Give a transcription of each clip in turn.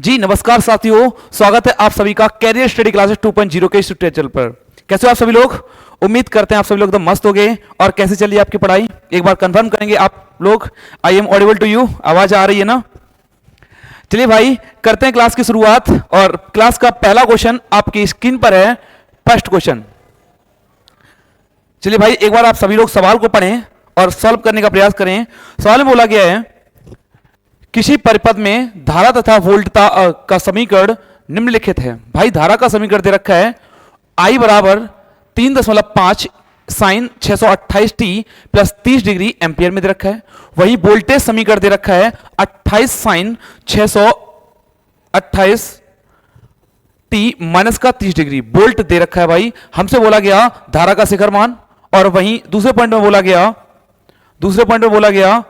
जी नमस्कार साथियों, स्वागत है आप सभी का कैरियर स्टडी क्लासेस 2.0 के इस ट्यूटोरियल पर। कैसे हो आप सभी लोग? उम्मीद करते हैं आप सभी लोग एकदम मस्त हो गए। और कैसे चल रही है आपकी पढ़ाई, एक बार कंफर्म करेंगे आप लोग। I am audible to you, आवाज आ रही है ना? चलिए भाई करते हैं क्लास की शुरुआत। और क्लास का पहला क्वेश्चन आपकी स्क्रीन पर है। फर्स्ट क्वेश्चन, चलिए भाई एक बार आप सभी लोग सवाल को पढ़ें और सॉल्व करने का प्रयास करें। सवाल में बोला गया है किसी परिपथ में धारा तथा वोल्टता का समीकरण निम्नलिखित है। भाई धारा का समीकरण दे रखा है I बराबर 3.5 sine 628 T plus 30 degree ampere में दे रखा है। वही वोल्टेज समीकरण दे रखा है 28 साइन 628 टी माइनस का 30 डिग्री वोल्ट दे रखा है। भाई हमसे बोला गया धारा का शिखर मान, और वहीं दूसरे पॉइंट में बोला गया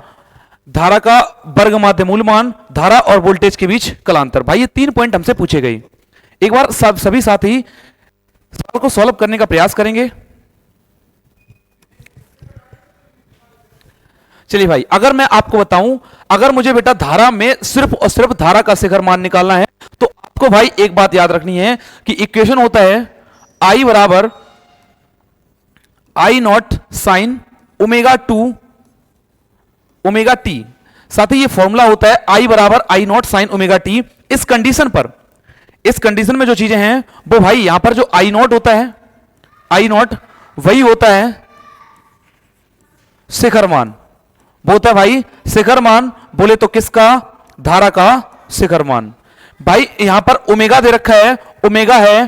धारा का वर्ग माध्य मूल मान, धारा और वोल्टेज के बीच कलांतर। भाई ये 3 पॉइंट हमसे पूछे गए। एक बार सभी साथी सवाल को सॉल्व करने का प्रयास करेंगे। चलिए भाई अगर मैं आपको बताऊं, अगर मुझे बेटा धारा में सिर्फ और सिर्फ धारा का शिखर मान निकालना है तो आपको भाई एक बात याद रखनी है कि इक्वेशन होता है I बराबर I not sine omega 2 omega T. साथ ही ये फॉर्मूला होता है I बराबर I not sine omega T. इस कंडीशन में जो चीजें हैं वो भाई यहां पर जो I नॉट होता है, I नॉट वही होता है शिखर मान। वो होता है भाई शिखर मान, बोले तो किसका? धारा का शिखर मान। भाई यहां पर ओमेगा दे रखा है, ओमेगा है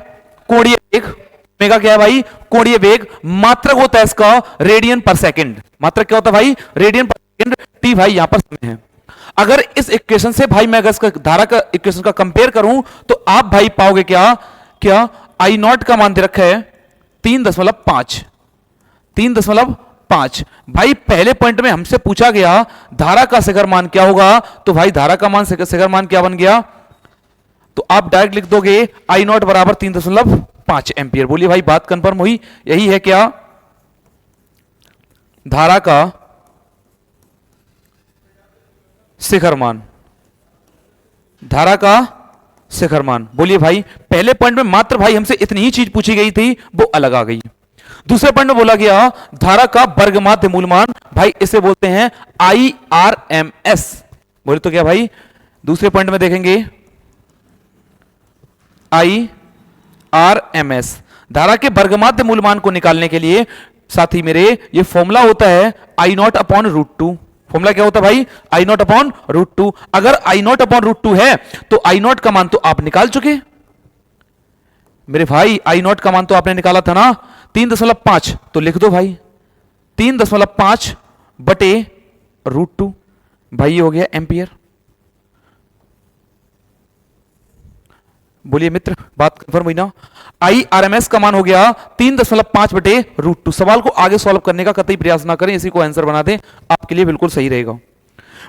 कोणीय वेग। ओमेगा क्या है भाई? कोणीय वेग। मात्रक होता है इसका रेडियन पर सेकंड। मात्रक क्या होता है भाई? रेडियन पर सेकंड। टी भाई यहां पर समय है। अगर इस इक्वेशन से भाई मैं अगर इसका धारा का इक्वेशन का कंपेयर करूं तो आप भाई पाओगे क्या आई नॉट का मान दे रखा है 3.5। भाई पहले पॉइंट में हमसे पूछा गया धारा का शिखर मान क्या होगा, तो भाई धारा का मान शिखर मान क्या बन गया? तो आप डायरेक्ट लिख दोगे आई नॉट बराबर 3.5 एंपियर। बोलिए भाई बात कंफर्म हुई? यही है क्या धारा का शिखर मान? धारा का शिखर मान। बोलिए भाई पहले पॉइंट में मात्र भाई हमसे इतनी ही चीज पूछी गई थी, वो अलग आ गई। दूसरे पॉइंट में बोला गया धारा का वर्ग माध्य मूल मान, भाई इसे बोलते हैं IRMS। बोले तो क्या भाई? दूसरे पॉइंट में देखेंगे IRMS। धारा के वर्ग माध्य मूल मान को निकालने के लिए साथी मेरे ये फॉर्मूला होता है I not upon root 2। Formula क्या होता है भाई? I not upon root 2। अगर I नॉट अपॉन रूट 2 है तो I नॉट का मान तो आप निकाल चुके मेरे भाई। I नॉट का मान तो आपने निकाला था ना 3.5, तो लिख दो भाई 3.5 बटे रूट 2। भाई ये हो गया एंपियर। बोलिए मित्र बात कंफर्म हुई ना? IRMS का मान हो गया 3.5 बटे रूट 2। सवाल को आगे सॉल्व करने का कतई प्रयास ना करें, इसी को आंसर बना दें, आपके लिए बिल्कुल सही रहेगा।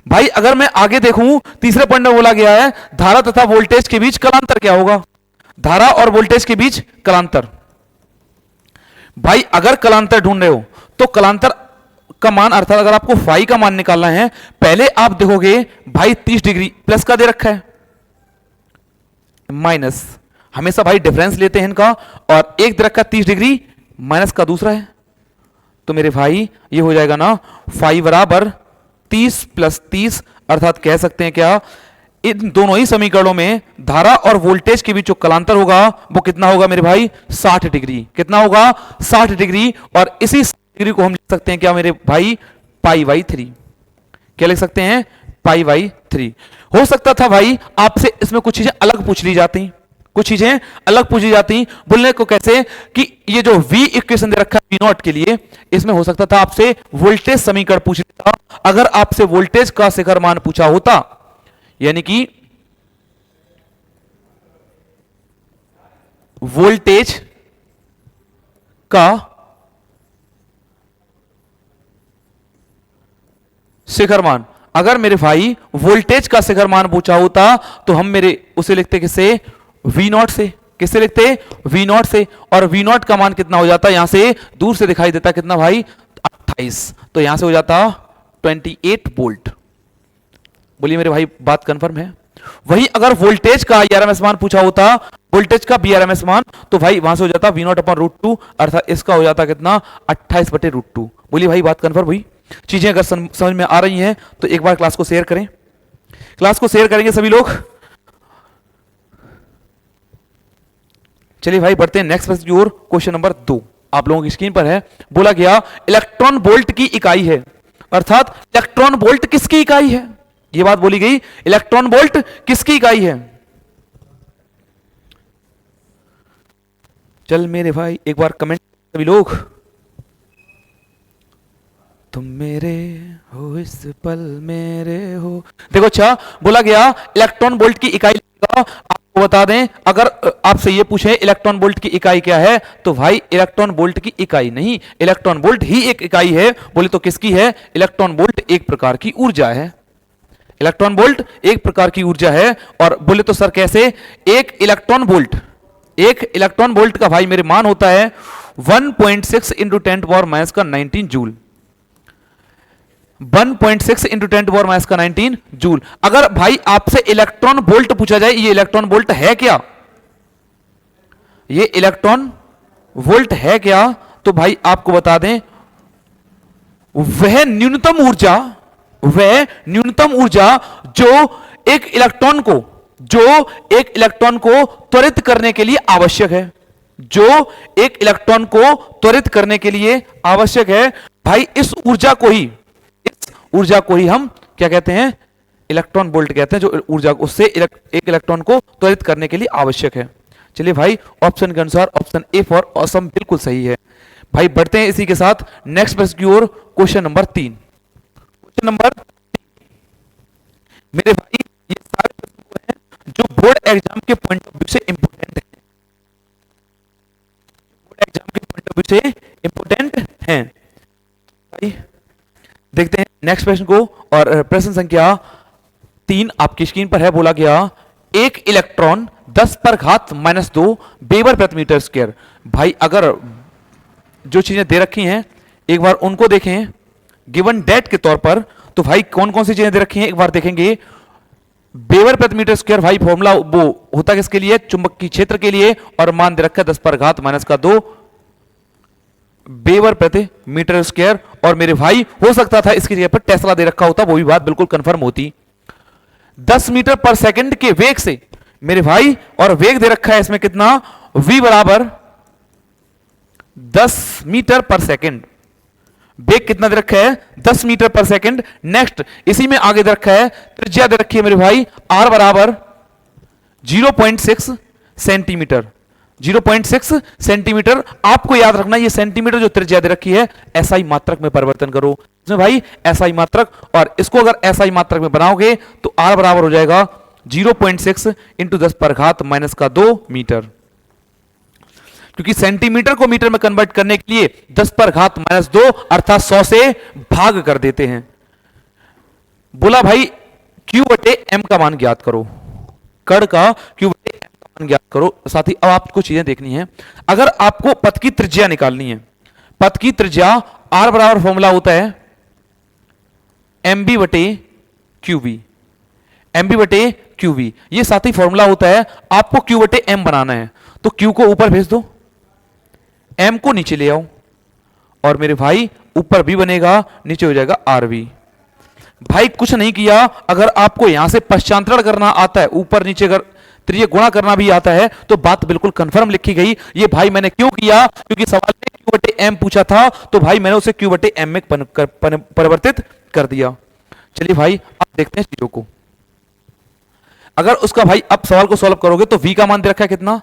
भाई अगर मैं आगे देखूं, तीसरे पॉइंट में बोला गया है धारा तथा वोल्टेज के बीच कलांतर क्या होगा? धारा और वोल्टेज के बीच कलांतर। भाई अगर कलांतर ढूंढ रहे हो तो कलांतर का मान अर्थात अगर आपको फाई का मान निकालना है, पहले आप देखोगे भाई 30 डिग्री प्लस का दे रखा है, माइनस। हमेशा भाई डिफरेंस लेते हैं इनका, और एक दे रखा 30 डिग्री माइनस का दूसरा है, तो मेरे भाई ये हो जाएगा ना फाई बराबर 30 प्लस 30। अर्थात कह सकते हैं क्या, इन दोनों ही समीकरणों में धारा और वोल्टेज के बीच जो कलांतर होगा वो कितना होगा मेरे भाई? 60 डिग्री। कितना होगा? 60 डिग्री। और इसी डिग्री को हम लिख सकते हैं क्या मेरे भाई? Pi by 3। क्या लिख सकते हैं? Pi by 3। हो सकता था भाई आपसे इसमें कुछ चीजें अलग पूछ ली जाती, बोलने को कैसे कि ये जो V इक्वेशन दे रखा है V नॉट के लिए, इसमें हो सकता था आपसे वोल्टेज समीकरण पूछ लेता। अगर आपसे वोल्टेज का शिखर मान पूछा होता, यानी कि वोल्टेज का शिखर मान, अगर मेरे भाई वोल्टेज का शिखर मान पूछा होता तो हम मेरे उसे लिखते किससे? V नॉट से। किससे लिखते? V नॉट से। और V नॉट का मान कितना हो जाता? यहां से दूर से दिखाई देता कितना भाई? 28। तो यहां से हो जाता 28 वोल्ट। बोलिए मेरे भाई बात कंफर्म है? वहीं अगर वोल्टेज का आरएमएस मान पूछा होता, वोल्टेज का बीआरएमएस मान, तो भाई वहां से हो जाता V not upon root two, अर्थात इसका हो जाता कितना 28 बटे रूट टू। बोलिए भाई बात कन्फर्म हुई? चीजें अगर समझ में आ रही हैं तो एक बार क्लास को शेयर करें। क्लास को शेयर करेंगे सभी लोग। चलिए भाई बढ़ते हैं नेक्स्ट प्रश्न की ओर। क्वेश्चन नंबर 2 आप लोगों की स्क्रीन पर है। बोला गया इलेक्ट्रॉन वोल्ट की इकाई है, अर्थात इलेक्ट्रॉन वोल्ट किसकी इकाई है? यह बात बोली गई, इलेक्ट्रॉन वोल्ट किसकी इकाई है? चल मेरे भाई एक बार कमेंट सभी लोग। तुम मेरे हो इस पल मेरे हो। देखो अच्छा, बोला गया इलेक्ट्रॉन वोल्ट की इकाई लिखेगा। आपको बता दें, अगर आपसे ये पूछे इलेक्ट्रॉन वोल्ट की इकाई क्या है, तो भाई इलेक्ट्रॉन वोल्ट की इकाई नहीं, इलेक्ट्रॉन वोल्ट ही एक इकाई है। बोले तो किसकी है? इलेक्ट्रॉन वोल्ट एक प्रकार की ऊर्जा है। इलेक्ट्रॉन वोल्ट एक प्रकार की ऊर्जा है। और बोले तो सर कैसे? एक इलेक्ट्रॉन वोल्ट का भाई मेरे मान होता है 1.6 इंटू 10 पावर माइनस का 19 जूल। 1.6 इंटू 10 पावर माइनस का 19 जूल। अगर भाई आपसे इलेक्ट्रॉन वोल्ट पूछा जाए, ये इलेक्ट्रॉन वोल्ट है क्या? ये इलेक्ट्रॉन वोल्ट है क्या? तो भाई आपको बता दें, वह न्यूनतम ऊर्जा जो एक इलेक्ट्रॉन को त्वरित करने के लिए आवश्यक है, जो एक इलेक्ट्रॉन को त्वरित करने के लिए आवश्यक है। भाई इस ऊर्जा को ही हम क्या कहते हैं? इलेक्ट्रॉन वोल्ट कहते हैं, जो ऊर्जा उससे एक इलेक्ट्रॉन को त्वरित करने के लिए आवश्यक है। चलिए भाई ऑप्शन के अनुसार ऑप्शन ए फॉर ऑसम बिल्कुल सही है। भाई बढ़ते हैं इसी के साथ नेक्स्ट प्रश्न की ओर। Question number 3। क्वेश्चन नंबर मेरे भाई ये सारे प्रश्न हैं जो बोर्ड एग्जाम के पॉइंट ऑफ व्यू से इंपोर्टेंट है, बोर्ड एग्जाम के पॉइंट ऑफ व्यू से इंपोर्टेंट हैं। भाई देखते हैं नेक्स्ट प्रश्न को। और प्रश्न संख्या 3 आपकी स्क्रीन पर है। बोला गया एक इलेक्ट्रॉन 10 पर घात -2 वेबर प्रति मीटर स्क्वायर। भाई अगर जो चीजें दे रखी हैं एक बार उनको देखें गिवन डेट के तौर पर, तो भाई कौन कौन सी चीजें दे रखी हैं एक बार देखेंगे। वेबर प्रति मीटर स्क्वायर भाई फॉर्मूला वो होता किसके लिए? चुंबकीय क्षेत्र के लिए। और मान दे रखा है 10 पर घात -2 वेबर प्रति मीटर स्क्वायर। और मेरे भाई हो सकता था इसकी जगह पर टेस्ला दे रखा होता, वो भी बात बिल्कुल कंफर्म होती। 10 मीटर पर सेकंड के वेग से मेरे भाई, और वेग दे रखा है इसमें कितना? v बराबर 10 मीटर पर सेकंड। वेग कितना दे रखा है? 10 मीटर पर सेकंड। नेक्स्ट इसी में आगे दे रखा है त्रिज्या दे रखी है मेरे भाई r बराबर 0.6 सेंटीमीटर। 0.6 सेंटीमीटर। आपको याद रखना ये सेंटीमीटर जो त्रिज्या दे रखी है एसआई मात्रक में परिवर्तन करो इसमें भाई, एसआई मात्रक। और इसको अगर एसआई मात्रक में बनाओगे तो r बराबर हो जाएगा 0.6 इंटू 10 पर घात -2 मीटर। क्योंकि सेंटीमीटर को मीटर में कन्वर्ट करने के लिए 10 पर घात -2 अर्थात 100 से भाग कर देते हैं। बोला भाई Q बटे M का मान ज्ञात करो। कण का Q बटे M का मान ज्ञात करो। साथ ही अब आपको चीजें देखनी है। अगर आपको पथ की त्रिज्या निकालनी है, पथ की त्रिज्या R बराबर फॉर्मूला होता है MB बटे QV। MB बटे QV ये साथ ही फॉर्मूला होता है। आपको Q बटे M बनाना है तो Q को ऊपर भेज दो, M को नीचे ले आओ, और मेरे भाई ऊपर V बनेगा, नीचे हो जाएगा RV। भाई कुछ नहीं किया। अगर आपको यहां से पश्चांतरण करना आता है, ऊपर नीचे अगर त्रिज्या गुणा करना भी आता है, तो बात बिल्कुल कंफर्म लिखी गई। ये भाई मैंने क्यों किया? क्योंकि सवाल में Q बटे M पूछा था, तो भाई मैंने उसे Q बटे M में परिवर्तित कर दिया। चलिए भाई अब देखते हैं चीजों को। अगर उसका भाई अब सवाल को सॉल्व करोगे तो V का मान दे रखा है कितना?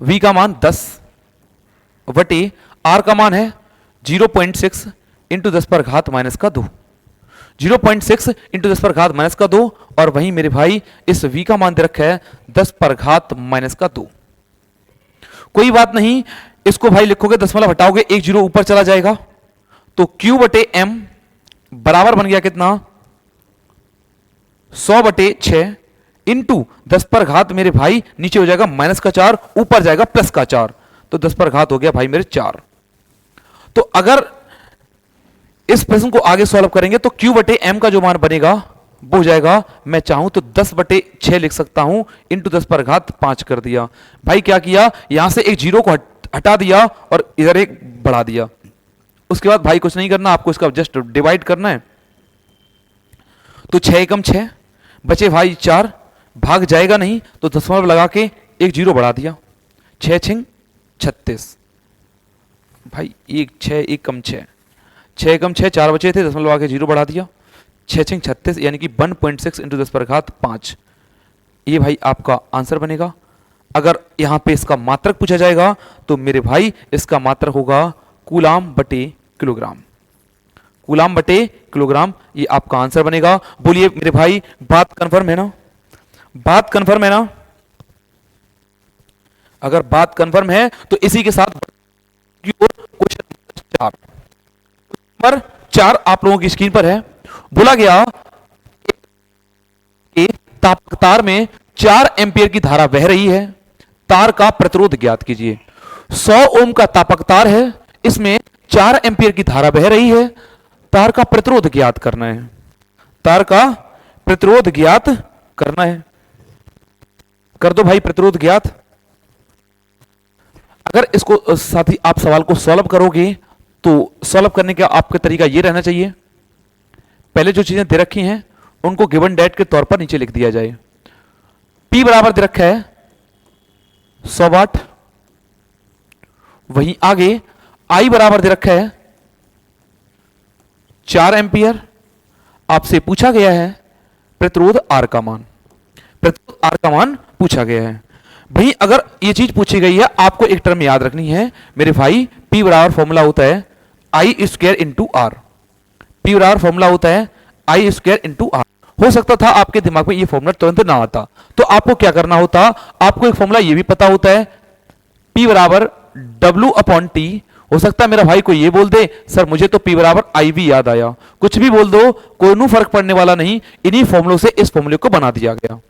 V का मान 10 बटे R का मान है 0.6 इंटू 10 पर घात -2। 0.6 इंटू 10 पर घात -2। और वहीं मेरे भाई इस V का मान दे रखा है 10 पर घात -2। कोई बात नहीं, इसको भाई लिखोगे दशमलव हटाओगे, एक जीरो ऊपर चला जाएगा, तो Q बटे M बराबर बन गया कितना? 100 बटे 6 इंटू 10 पर घात मेरे भाई नीचे हो जाएगा -4, ऊपर जाएगा +4, तो 10 पर घात हो गया भाई मेरे 4। तो अगर इस प्रश्न को आगे सॉल्व करेंगे तो Q बटे M का जो मान बनेगा वो हो जाएगा, मैं चाहूं तो 10/6 लिख सकता हूं, इंटू 10⁵ कर दिया। भाई क्या किया, यहां से एक जीरो को हटा दिया और इधर एक बढ़ा दिया। उसके बाद भाई कुछ नहीं करना, आपको इसका जस्ट डिवाइड करना है। तो 6 एकम 6 बचे भाई 4, भाग जाएगा नहीं तो दशमलव लगा के एक जीरो बढ़ा दिया, 6 छिंग 36। भाई 1 6 एकम 6, 6 एकम 6, 4 बचे थे, दशमलव लगा के जीरो बढ़ा दिया, 6 छिंग 36 यानी कि 1.6 इंटू 10⁵ ये भाई आपका आंसर बनेगा। अगर यहां पे इसका मात्रक पूछा जाएगा तो मेरे भाई इसका मात्रक होगा कूलाम बटे किलोग्राम, कूलाम बटे किलोग्राम, ये आपका आंसर बनेगा। बोलिए मेरे भाई बात कंफर्म है ना, बात कंफर्म है ना? अगर बात कंफर्म है तो इसी के साथ क्वेश्चन नंबर 4 आप लोगों की स्क्रीन पर है। बोला गया कि तार में 4 एंपियर की धारा बह रही है, तार का प्रतिरोध ज्ञात कीजिए। 100 ओम का तापक तार है, इसमें 4 एंपियर की धारा बह रही है, तार का प्रतिरोध ज्ञात करना है, तार का प्रतिरोध ज्ञात करना है। कर दो भाई प्रतिरोध ज्ञात। अगर इसको साथ ही आप सवाल को सॉल्व करोगे तो सॉल्व करने का आपका तरीका यह रहना चाहिए, पहले जो चीजें दे रखी हैं उनको गिवन डेट के तौर पर नीचे लिख दिया जाए। P बराबर दे रखा है 100 वाट, वहीं आगे I बराबर दे रखा है 4 एंपियर। आपसे पूछा गया है प्रतिरोध R का मान, प्रतिरोध R का मान पूछा गया है। भाई अगर ये चीज पूछी गई है आपको एक टर्म याद रखनी है मेरे भाई, P बराबर फॉर्मूला होता है I² इंटू R, P बराबर फॉर्मूला होता है I² इंटू R। हो सकता था आपके दिमाग में ये फॉर्मूला तुरंत ना आता, तो आपको क्या करना होता, आपको एक फॉर्मूला ये भी पता होता है P बराबर W/T। हो सकता है मेरा भाई को ये बोल दे सर मुझे तो P बराबर IV याद आया, कुछ भी बोल दो कोई नू फर्क पड़ने वाला नहीं, इन्हीं फॉर्मूलों से इस फॉर्मूले को बना दिया गया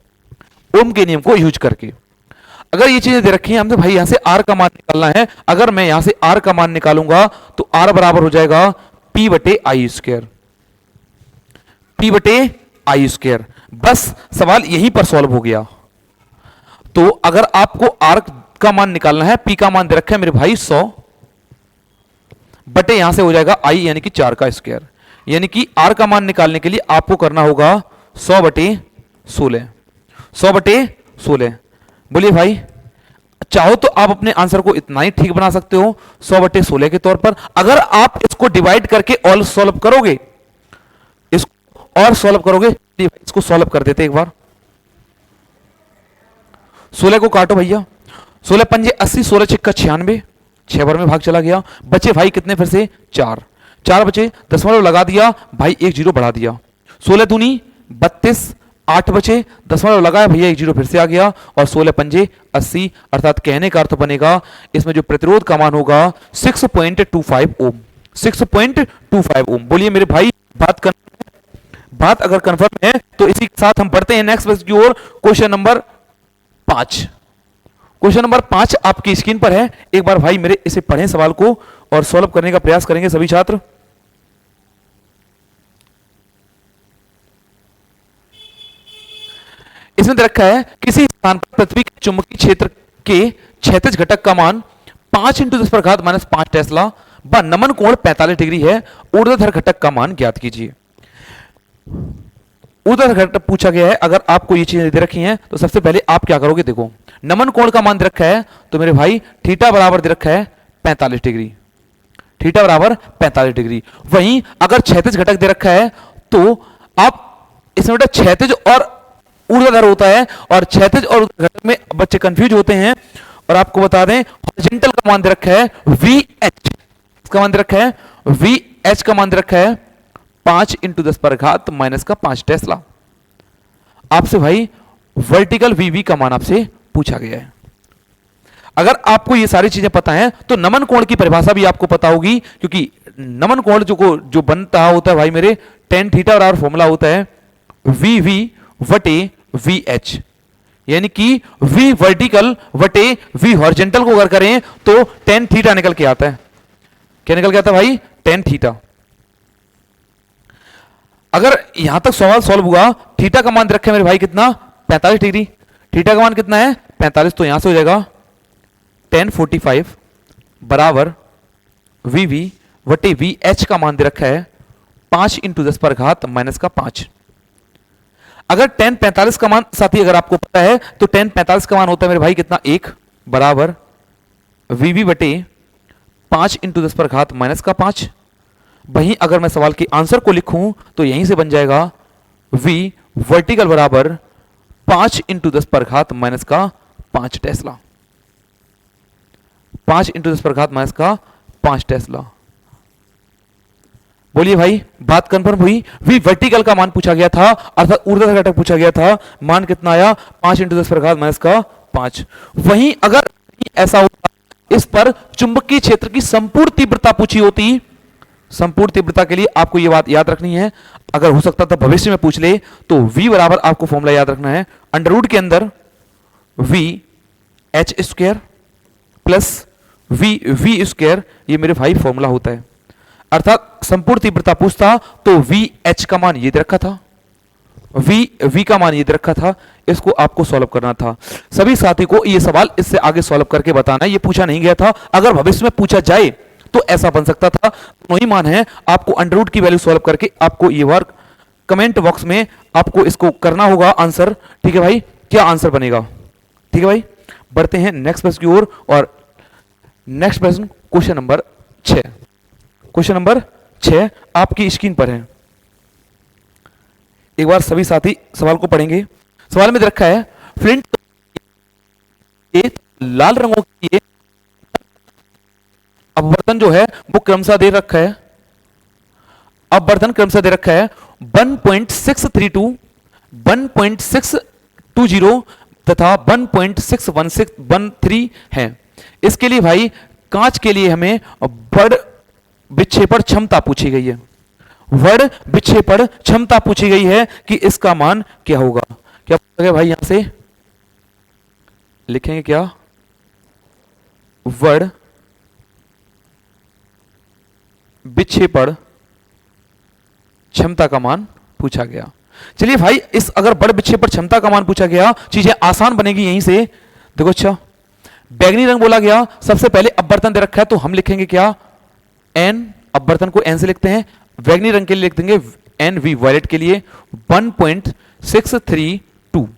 ओम के नियम को यूज करके। अगर ये चीजें दे रखी हैं हमने भाई यहां से R का मान निकालना है, अगर मैं यहां से R का मान निकालूंगा तो R बराबर हो जाएगा P/I², P/I²। बस सवाल यहीं पर सॉल्व हो गया। तो अगर आपको R का मान निकालना है, P का मान दे रखा है मेरे भाई 100 बटे यहां से हो जाएगा I यानी कि 4 का स्क्वायर, यानी कि R का मान निकालने के लिए आपको करना होगा 100/16, 100/16। बोलिए भाई, चाहो तो आप अपने आंसर को इतना ही ठीक बना सकते हो 100/16 के तौर पर। अगर आप इसको डिवाइड करके और सॉल्व करोगे, इसको और सॉल्व करोगे, इसको सॉल्व कर देते एक बार। 16 को काटो भैया, 16 पंजे 80, 16 छिक्का 96, 6 बार में भाग चला गया। बचे भाई कितने फिर से 4, 4 बचे, दशमलव लगा दिया भाई, एक जीरो बढ़ा दिया, 16 दूनी 32, 8 बचे, दशमलव लगाया भैया, एक जीरो फिर से आ गया, और 16 पंजे 80, अर्थात कहने का अर्थ बनेगा इसमें जो प्रतिरोध का मान होगा 6.25 ओम, 6.25 ओम। बोलिए मेरे भाई बात अगर कंफर्म है तो इसी के साथ हम बढ़ते हैं नेक्स्ट पेज की ओर। क्वेश्चन नंबर 5, क्वेश्चन नंबर 5 आपकी स्क्रीन पर है। एक बार भाई मेरे इसे पढ़ें सवाल को और सॉल्व करने का प्रयास करेंगे सभी छात्र। इसमें दे रखा है किसी स्थान पर पृथ्वी के चुंबकीय क्षेत्र के क्षैतिज घटक का मान 5 × 10⁻⁵ टेस्ला व नमन कोण 45 डिग्री है, ऊर्ध्वाधर घटक का मान ज्ञात कीजिए। ऊर्ध्वाधर घटक पूछा गया है। अगर आपको ये चीजें दे रखी हैं तो सबसे पहले आप क्या करोगे, देखो नमन कोण का मान दे रखा है तो मेरे भाई थीटा बराबर दे रखा है 45 डिग्री, थीटा बराबर 45 डिग्री। वहीं अगर क्षैतिज घटक दे रखा है तो आप इसमें बेटा क्षैतिज और ऊर्ध्वाधर होता है, और क्षैतिज और घटक में बच्चे कंफ्यूज होते हैं। और आपको बता दें हॉरिजॉन्टल का मान दे रखा है VH, इसका मान दे रखा है VH का मान दे रखा है 5 × 10⁻⁵ टेस्ला। आपसे भाई वर्टिकल VV का मान आपसे पूछा गया है। अगर आपको ये सारी चीजें पता हैं तो नमन कोण की परिभाषा भी आपको पता होगी, क्योंकि नमन कोण जो बनता होता है भाई मेरे tan थीटा बराबर फॉर्मूला होता है VV/VH, यानी कि V वर्टिकल बटे V हॉरिजॉन्टल को अगर करें तो tan थीटा निकल के आता है। क्या निकल के आता है भाई? tan theta. अगर यहां तक सवाल सॉल्व हुआ, थीटा का मान दे रखा है मेरे भाई कितना, 45 डिग्री। थीटा का मान कितना है 45, तो यहां से हो जाएगा tan 45 बराबर वी वी वटे वी एच का मान दे रखा है 5 इंटू 10 पर घात माइनस का 5। अगर tan 45 का मान साथी अगर आपको पता है तो tan 45 का मान होता है मेरे भाई कितना, 1 बराबर वी वी बटे 5 इंटू 10 पर घात माइनस का 5। वहीं अगर मैं सवाल के आंसर को लिखूं तो यहीं से बन जाएगा v वर्टिकल बराबर 5 इंटू 10 पर घात माइनस का 5 टेस्ला। 5 इंटू 10 पर घात माइनस का 5 टेस्ला। बोलिए भाई बात कंफर्म हुई। v वर्टिकल का मान पूछा गया था, अर्थात ऊर्ध्वाधर घटक पूछा गया था, मान कितना आया 5 इंटू 10 पर घात माइनस का 5। वहीं अगर ऐसा होता इस पर चुंबकीय क्षेत्र की संपूर्ण तीव्रता पूछी होती, संपूर्ण तीव्रता के लिए आपको यह बात याद रखनी है, अगर हो सकता था भविष्य में पूछ ले तो v बराबर आपको फॉर्मूला याद रखना है अंडर रूट के अंदर v H square plus v square, ये मेरे भाई फॉर्मूला होता है। अर्थात संपूर्ण तीव्रता पूछता तो v h का मान ये दे रखा था, v का मान ये दे रखा था, इसको आपको सॉल्व करना था। सभी साथी को ये सवाल इससे आगे सॉल्व करके बताना है, ये पूछा नहीं गया था, अगर भविष्य में पूछा जाए तो ऐसा बन सकता था। वही मान है, आपको अंडर रूट की वैल्यू सॉल्व करके आपको ये वर्क कमेंट बॉक्स में आपको इसको करना होगा आंसर। ठीक है भाई, क्या आंसर बनेगा। ठीक है भाई, बढ़ते हैं नेक्स्ट प्रश्न की ओर। और नेक्स्ट प्रश्न क्वेश्चन नंबर 6, क्वेश्चन नंबर 6 आपकी स्क्रीन पर है। एक बार सभी साथी सवाल को पढ़ेंगे। सवाल में दे रखा है फ्लिंट लाल रंगों के लिए अपवर्तन जो है वो क्रमशः दे रखा है, अपवर्तन क्रमशः दे रखा है 1.632, 1.620 तथा 1.613 है। इसके लिए भाई कांच के लिए हमें बड़ विक्षेपण क्षमता पूछी गई है, बड़ विक्षेपण क्षमता पूछी गई है कि इसका मान क्या होगा। क्या पूछा भाई, यहां से लिखेंगे क्या, बड़ विक्षेपण क्षमता का मान पूछा गया। चलिए भाई, इस अगर बड़ विक्षेपण क्षमता का मान पूछा गया, चीजें आसान बनेगी यहीं से। देखो अच्छा, बैगनी रंग बोला गया, सबसे पहले अपवर्तन दे रखा है तो हम लिखेंगे क्या, एन, अपवर्तन को एन से लिखते हैं, बैगनी रंग के लिए लिख देंगे एन वी, वायलेट के लिए 1.632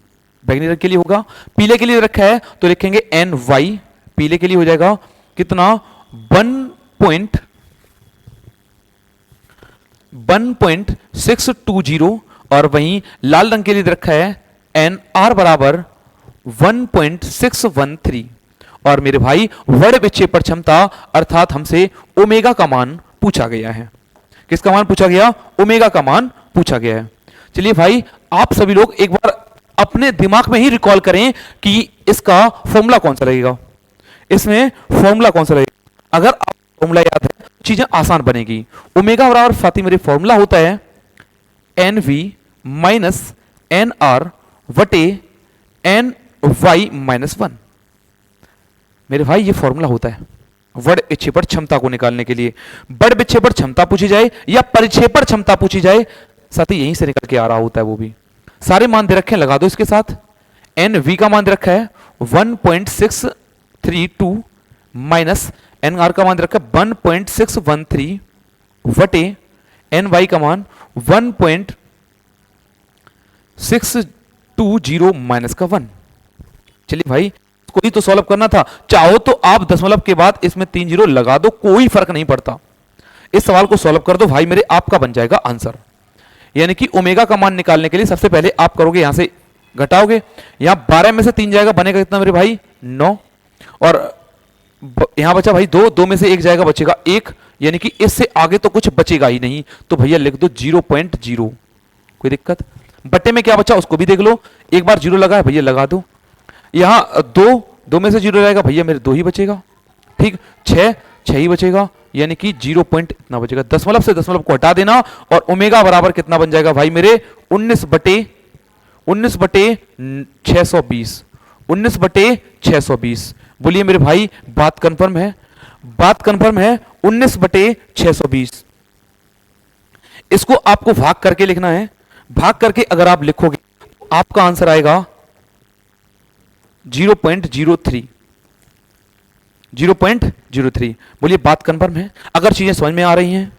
बैगनी रंग के लिए होगा। पीले के लिए रखा है तो लिखेंगे एन वाई, पीले के लिए हो जाएगा कितना 1.620, और वहीं लाल रंग के लिए रखा है एन आर बराबर 1.613। और मेरे भाई वड़ विक्षेपण क्षमता अर्थात हमसे ओमेगा का मान पूछा गया है। किसका मान पूछा गया, ओमेगा का मान पूछा गया है। चलिए भाई, आप सभी लोग एक बार अपने दिमाग में ही रिकॉल करें कि इसका फॉर्मूला कौन सा लगेगा, इसमें फॉर्मूला कौन सा लगेगा। अगर आप फॉर्मूला याद है चीजें आसान बनेगी। ओमेगा बराबर फाती मेरे फॉर्मूला होता है N V minus N R वटे एन वाई माइनस 1। मेरे भाई ये फॉर्मूला होता है वड़ विक्षेपण क्षमता को निकालने के लिए। बड़ विक्षेपण क्षमता पूछी जाए या परिक्षेपण क्षमता पूछी जाए, साथ ही यहीं से निकल के आ रहा होता है वो भी। सारे मान दे रखे हैं, लगा दो इसके साथ। एन वी का मान दे रखा है 1.632 माइनस एन आर का मान दे रखा है 1.613 वटे एन वाई का मान 1.620 माइनस का 1। चलिए भाई, कोई तो सॉल्व करना था, चाहो तो आप दशमलव के बाद इसमें 3 जीरो लगा दो, कोई फर्क नहीं पड़ता। इस सवाल को सॉल्व कर दो भाई मेरे, आपका बन जाएगा आंसर। यानी कि ओमेगा का मान निकालने के लिए सबसे पहले आप करोगे यहां से घटाओगे, यहां 12 में से 3 जाएगा, बनेगा कितना मेरे भाई 9, और यहां बचा भाई 2, 2 में से 1 जाएगा, बचेगा 1, यानी कि इससे आगे तो कुछ बचेगा ही नहीं, तो भैया लिख दो 0.0। कोई दिक्कत। बट्टे में क्या बचा उसको भी देख लो, एक बार 0 लगा है भैया लगा दो। यहां 2 में से 0 जाएगा भैया मेरे 2 ही बचेगा, ठीक। 6 ही बचेगा, यानी कि 0 पॉइंट इतना बचेगा। दशमलव से दशमलव को हटा देना, और ओमेगा बराबर कितना बन जाएगा भाई मेरे 19 बटे 620, 19 बटे 620। बोलिए मेरे भाई बात कंफर्म है, बात कंफर्म है 19 बटे 620। इसको आपको भाग करके लिखना है। भाग करके अगर आप लिखोगे तो आपका आंसर आएगा 0.03। 0.03। बोलिए बात कंफर्म है? अगर चीजें समझ में आ रही हैं,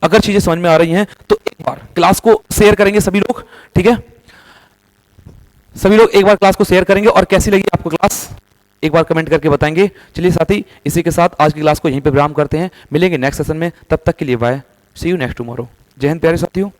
अगर चीजें समझ में आ रही हैं तो एक बार क्लास को शेयर करेंगे सभी लोग, ठीक है? सभी लोग एक बार क्लास को शेयर करेंगे और कैसी लगी आपको क्लास एक बार कमेंट करके बताएंगे। चलिए साथी, इसी के साथ आज की क्लास को यहीं पे विराम करते हैं। मिलेंगे नेक्स्ट सेशन में, तब तक के लिए bye, see you next tomorrow. जय हिंद प्यारे साथियों।